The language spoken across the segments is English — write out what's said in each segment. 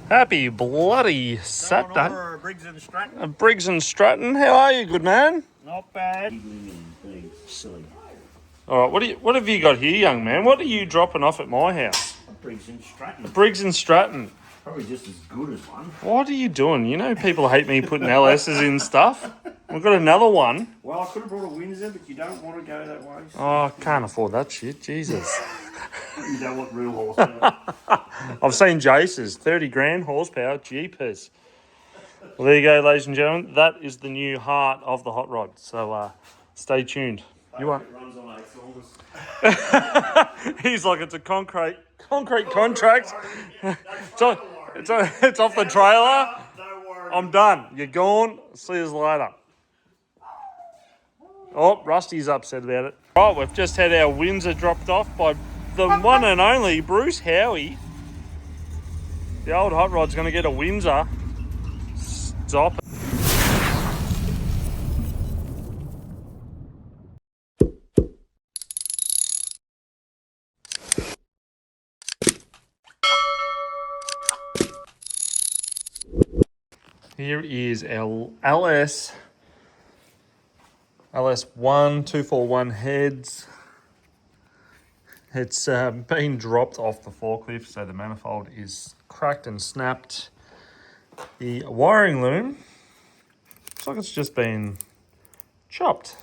Happy bloody Saturday. Briggs and Stratton. Briggs and Stratton, how are you, good man? Not bad. Silly. All right, what have you got here, young man? What are you dropping off at my house? A Briggs and Stratton. Briggs and Stratton. Probably just as good as one. What are you doing? You know people hate me putting LS's in stuff. We've got another one. Well, I could have brought a Windsor, but you don't want to go that way. So Oh, I can't afford that shit. Jesus. you don't want real horsepower. I've seen Jace's 30 grand horsepower. Jeepers. Well, there you go, ladies and gentlemen. That is the new heart of the hot rod. So stay tuned. You are. It runs on 8 cylinders. He's like, it's a concrete contract. It's off the trailer. Don't worry. I'm done. You're gone. See you later. Oh, Rusty's upset about it. Right, we've just had our Windsor dropped off by the one and only Bruce Howie. The old hot rod's going to get a Windsor. Stop. Here is our LS1241 heads. It's been dropped off the forklift, so the manifold is cracked and snapped. The wiring loom looks like it's just been chopped.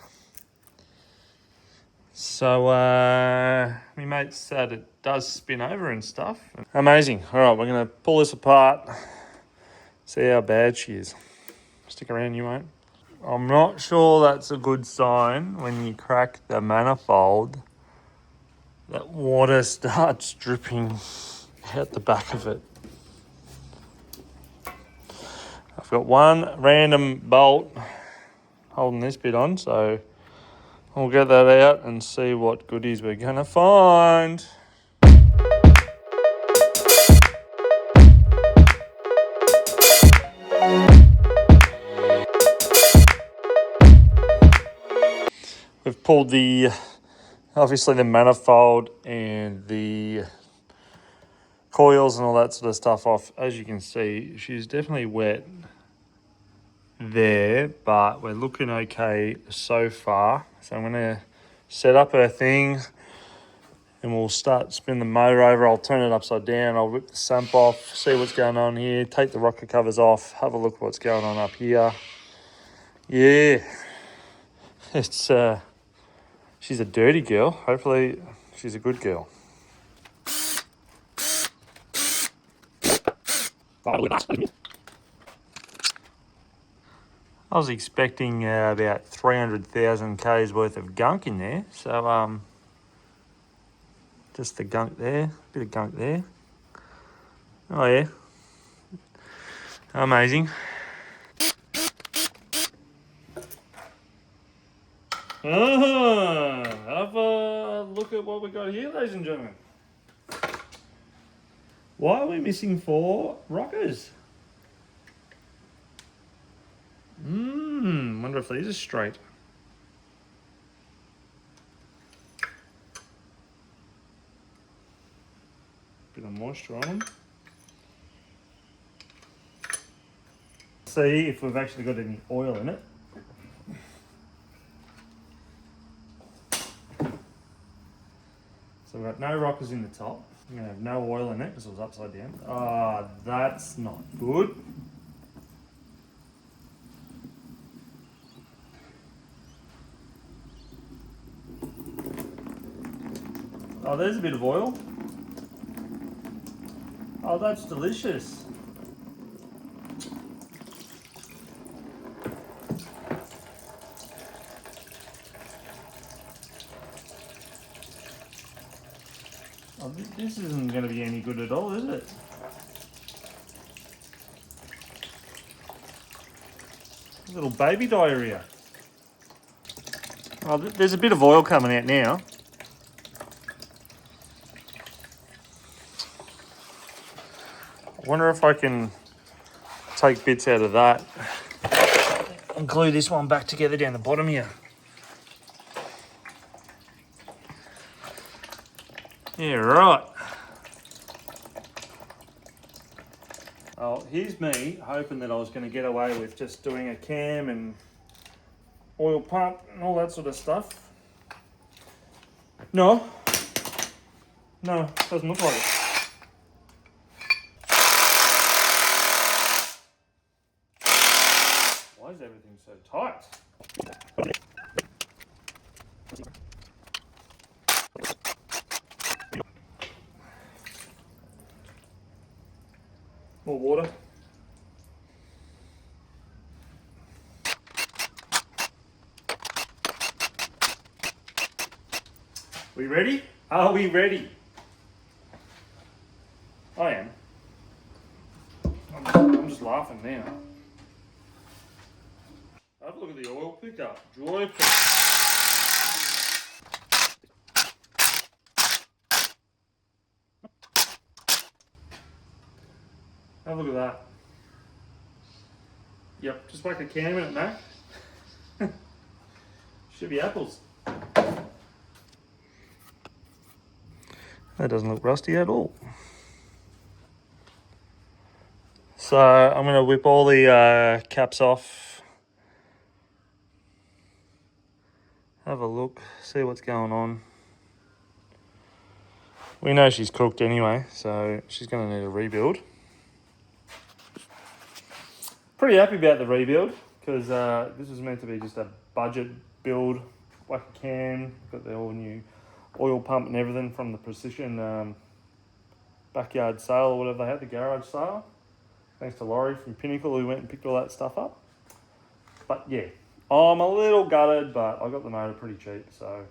So my mate said it does spin over and stuff. Amazing. All right, we're going to pull this apart, see how bad she is. Stick around, you won't. I'm not sure that's a good sign when you crack the manifold that water starts dripping out the back of it. I've got one random bolt holding this bit on, so I'll get that out and see what goodies we're going to find. We've pulled obviously the manifold and the coils and all that sort of stuff off. As you can see, she's definitely wet there, but we're looking okay so far. So I'm going to set up her thing and we'll start spinning the motor over. I'll turn it upside down. I'll rip the sump off, see what's going on here, take the rocker covers off, have a look what's going on up here. Yeah, it's she's a dirty girl. Hopefully she's a good girl. I was expecting about 300,000 Ks worth of gunk in there. So just the gunk there, bit of gunk there. Oh yeah, amazing. Have a look at what we got here, ladies and gentlemen. Why are we missing 4 rockers? Wonder if these are straight. Bit of moisture on them. See if we've actually got any oil in it. So we've got no rockers in the top. I'm going to have no oil in it because it was upside down. Ah, that's not good. Oh, there's a bit of oil. Oh, that's delicious. Oh, this isn't going to be any good at all, is it? Little baby diarrhea. Oh, there's a bit of oil coming out now. I wonder if I can take bits out of that and glue this one back together down the bottom here. Yeah, right. Oh, here's me hoping that I was going to get away with just doing a cam and oil pump and all that sort of stuff. No, doesn't look like it. Why is everything so tight? More water. We ready? Are we ready? I am. I'm just laughing now. Have a look at the oil pickup. Joyful. Have a look at that. Yep, just like a cam in it, Mac. Should be apples. That doesn't look rusty at all. So I'm going to whip all the caps off. Have a look, see what's going on. We know she's cooked anyway, so she's going to need a rebuild. Pretty happy about the rebuild because this was meant to be just a budget build, like a cam. Got the all new oil pump and everything from the Precision backyard sale or whatever they had, the garage sale. Thanks to Laurie from Pinnacle who went and picked all that stuff up. But yeah, I'm a little gutted, but I got the motor pretty cheap, so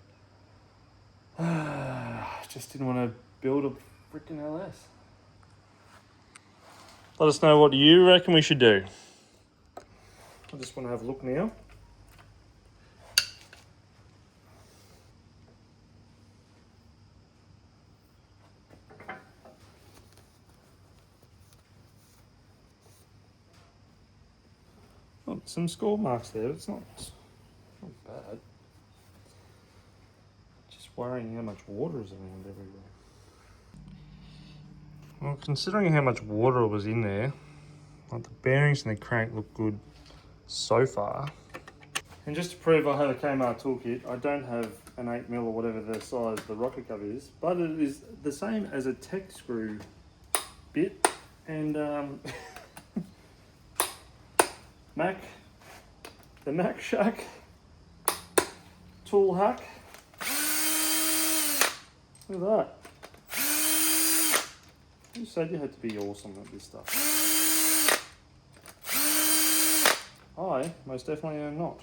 just didn't want to build a freaking LS. Let us know what you reckon we should do. I just want to have a look now. Oh, some score marks there. It's not bad. Just worrying how much water is around everywhere. Well, considering how much water was in there, like the bearings and the crank look good so far. And just to prove I have a Kmart toolkit, I don't have an 8mm or whatever the size the rocker cover is, but it is the same as a tech screw bit. And the Mac Shack tool hack. Look at that. You said you had to be awesome at this stuff. I most definitely am not.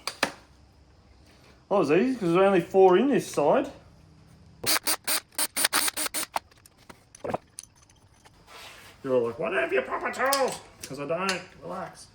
That was easy because there's only 4 in this side. You're all like, why don't you have your proper tools? Because I don't. Relax.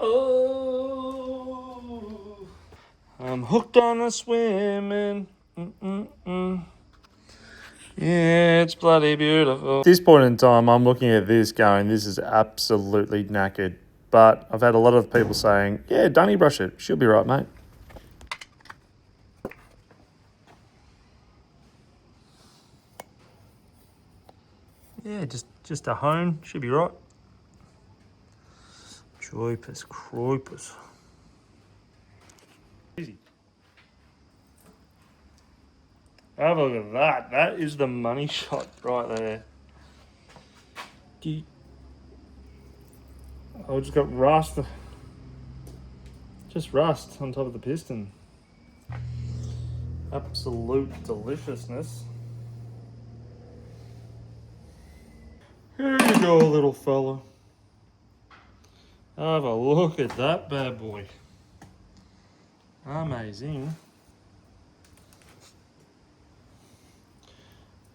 Oh, I'm hooked on the swimming. Yeah, it's bloody beautiful. At this point in time, I'm looking at this going, this is absolutely knackered. But I've had a lot of people saying, yeah, dunny brush it. She'll be right, mate. Yeah, just a hone. Should be right. Joypus, croipus. Easy. Have a look at that. That is the money shot right there. I just got rust. Just rust on top of the piston. Absolute deliciousness. Here you go, little fella. Have a look at that bad boy. Amazing.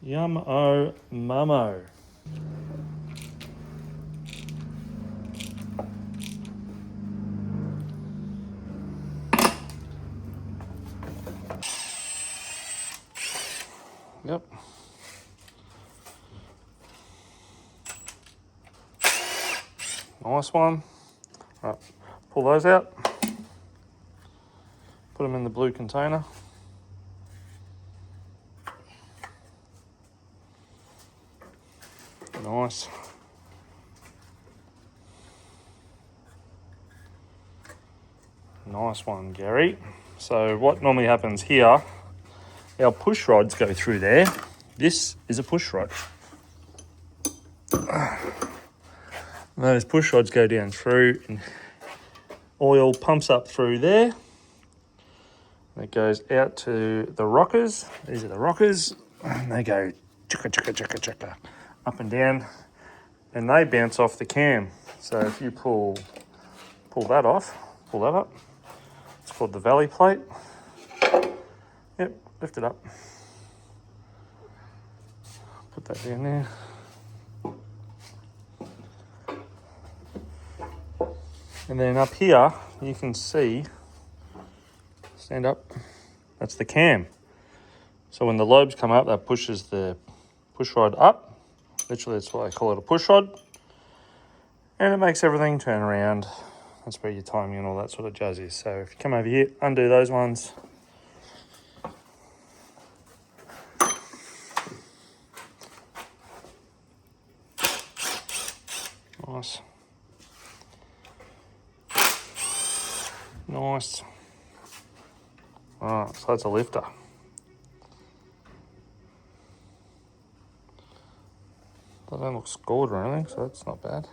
Yum-o, mummo. Yep. Nice one. Right, pull those out. Put them in the blue container. Nice. Nice one, Gary. So what normally happens here, our push rods go through there. This is a push rod. Those push rods go down through and oil pumps up through there. It goes out to the rockers. These are the rockers. And they go chicka, chicka, chicka, chicka, up and down. And they bounce off the cam. So if you pull that off, pull that up. It's called the valley plate. Yep, lift it up. Put that down there. And then up here, you can see, stand up, that's the cam. So when the lobes come up, that pushes the push rod up. Literally, that's why I call it a push rod. And it makes everything turn around. That's where your timing and all that sort of jazz is. So if you come over here, undo those ones. Nice. Nice. Alright, so that's a lifter. That don't look scored or anything, so that's not bad.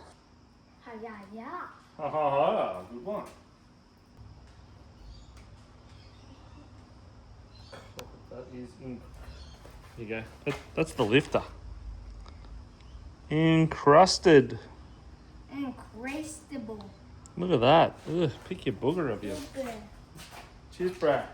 Yeah. Ha ha ha, good one. That is in. Here you go. That's the lifter. Encrusted. Incredible. Look at that. Ugh, pick your booger up here. Cheers, Brad.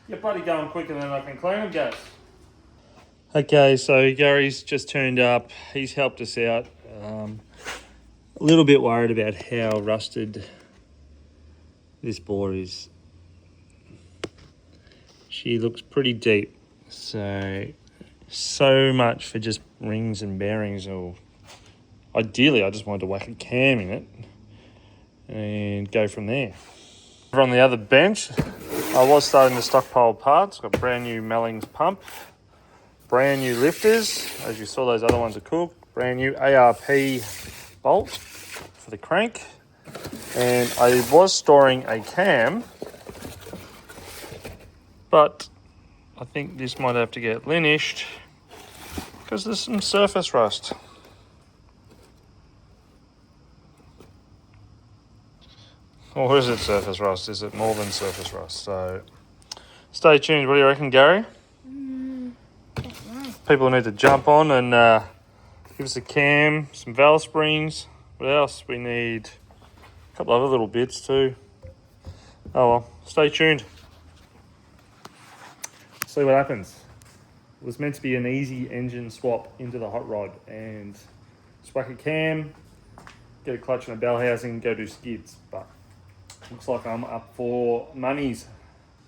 Your buddy going quicker than I can clean him, guys. Okay, so Gary's just turned up. He's helped us out. A little bit worried about how rusted this bore is. She looks pretty deep. So much for just rings and bearings, or ideally I just wanted to whack a cam in it and go from there. Over on the other bench, I was starting to stockpile parts. Got brand new Mellings pump, brand new lifters, as you saw those other ones are cool, brand new ARP bolt for the crank, and I was storing a cam, but I think this might have to get linished because there's some surface rust. Or is it surface rust? Is it more than surface rust? So stay tuned. What do you reckon, Gary? People need to jump on and give us a cam, some valve springs. What else? We need a couple other little bits too. Oh well, stay tuned. See what happens. It was meant to be an easy engine swap into the hot rod and just whack a cam, get a clutch and a bell housing, go do skids. But looks like I'm up for monies.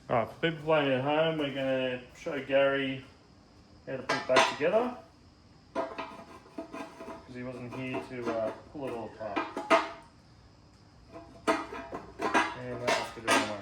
Alright, for people playing at home, we're going to show Gary how to put it back together, because he wasn't here to pull it all apart. And let's get it on the way.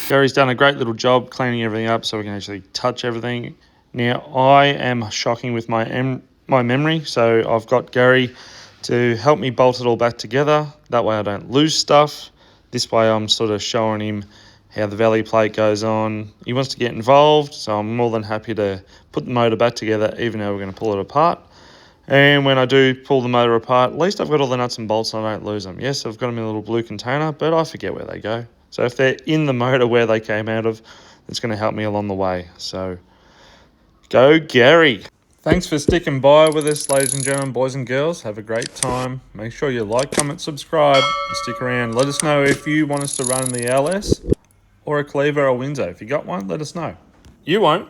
Gary's done a great little job cleaning everything up so we can actually touch everything. Now, I am shocking with my memory, so I've got Gary to help me bolt it all back together. That way I don't lose stuff. This way I'm sort of showing him how the valley plate goes on. He wants to get involved, so I'm more than happy to put the motor back together, even though we're going to pull it apart. And when I do pull the motor apart, at least I've got all the nuts and bolts and I don't lose them. Yes, I've got them in a little blue container, but I forget where they go. So if they're in the motor where they came out of, it's going to help me along the way. So go Gary. Thanks for sticking by with us, ladies and gentlemen, boys and girls. Have a great time. Make sure you like, comment, subscribe, and stick around. Let us know if you want us to run the LS or a cleaver or a Windsor. If you got one, let us know. You won't.